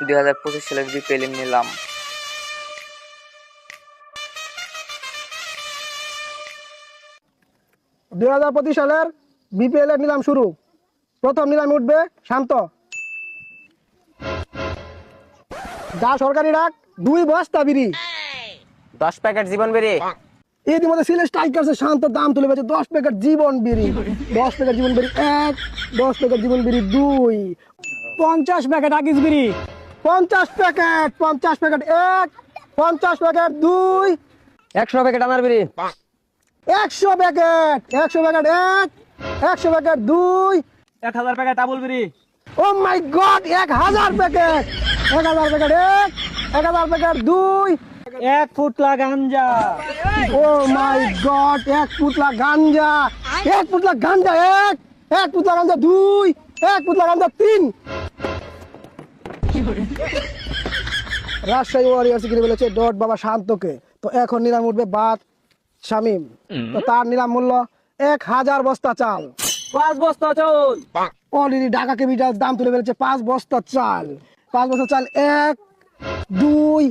2025 সালের বিপিএল নিলাম। 2025 সালের বিপিএল এর নিলাম শুরু। প্রথম নিলামে উঠবে শান্ত। যা সরকারি ডাক 2 বস্তা বিড়ি, 10 প্যাকেট জীবন বেরি। ইতিমধ্যে সিলেট স্ট্রাইকার্সের শান্ত দাম তুলে পেয়েছে 10 প্যাকেট জীবন বিড়ি, 10 প্যাকেট জীবন বিড়ি 1, 10 প্যাকেট জীবন বিড়ি 2, 50 প্যাকেট আগিস বিড়ি, 50 প্যাকেট 1, 50 প্যাকেট 2, 100 প্যাকেট আনার বেরি। 100 packet 1, 100 packet 2, 1000 packet Abul berry. O my god 1000 packet 1, 1000 packet 2, 1 ফুটলা ganja. O my god 1 পুতলা গাঞ্জা, 1 পুতলা গাঞ্জা 1 পুতলা গাঞ্জা 2, 1 পুতলা গাঞ্জা 3। রাজশাহী ওয়ারিয়ার্স কিনে ফেলেছে ডট বাবা শান্তকে। তো এখন নিলাম উঠবে বাদ শামিম। তো তার নিলাম মূল্য 1000 বস্তা চাল। 5 বস্তা চাউল। অলরেডি ঢাকা কেপিটাল দাম তুলে ফেলেছে 5 বস্তা চাল। 5 বস্তা চাল 1, 2,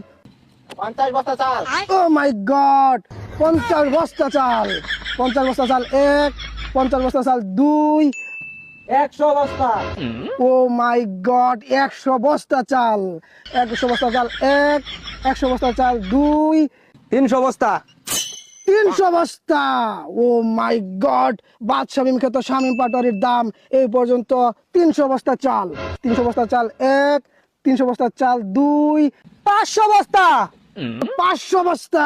50 বস্তা চাল। ও মাই গড 50 বস্তা চাল, 50 বস্তা চাল 1, 50 বস্তা চাল 2, 100 বস্তা। ও মাই গড 100 বস্তা চাল, 100 বস্তা চাল 1, 100 বস্তা চাল 2, 300 বস্তা। 300 বস্তা। ও মাই গড শামিম খেত শামিম পাটোয়ারির দাম এই পর্যন্ত 300 বস্তা চাল, 300 বস্তা চাল 1, 300 বস্তা চাল 2, 500 বস্তা। 500 বস্তা।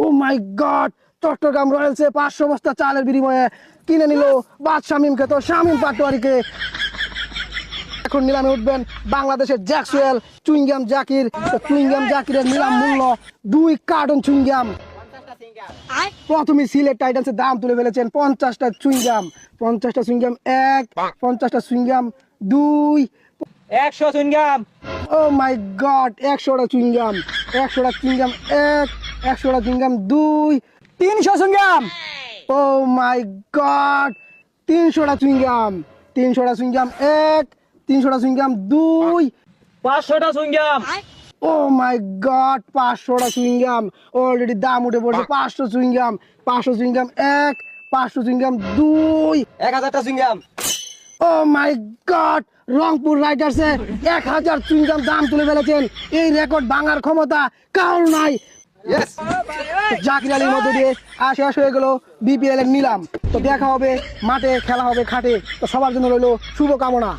ও মাই গড চট্টগ্রাম রয়্যালসে 500 বস্তা চালের বিনিময়ে কিনে নিল শামিম খেত শামিম পাটোয়ারিকে। এখন নিলামে উঠবেন বাংলাদেশের জ্যাকসওয়েল চুইংগাম জাকির। তো চুইংগাম জাকিরের নিলাম মূল্য 2 কার্টন চুইংগাম। প্রথমে সিলেট টাইটান্সের দাম তুলে ফেলেছেন 50টা চুইংগাম, 50টা চুইংগাম 1, 50টা chewing gum 2, 100 chewing gum. Oh my god 100টা চুইংগাম, 100টা চুইংগাম 1, 100টা chewing gum 2, 300 chewing gum. Oh my god 300টা চুইংগাম, 300টা চুইংগাম 1, 300টা চুইংগাম 2, 500টা চুইংগাম। ও মাই গড 500টা চুইংগাম। অলরেডি দাম উঠে পড়ছে 500 চুইংগাম, 500 চুইংগাম 1, 500 চুইংগাম 2, 1000টা chewing gum. Oh my god Rangpur রাইডার্সে 1000 চুইংগাম দাম তুলে ফেলেছেন। এই রেকর্ড ভাঙার ক্ষমতা কারণ নাই। জাকির আলীর মধ্যে দিয়ে শেষ হয়ে গেল বিপিএল এর নিলাম। তো দেখা হবে মাঠে, খেলা হবে খাটে। তো সবার জন্য রইল শুভকামনা।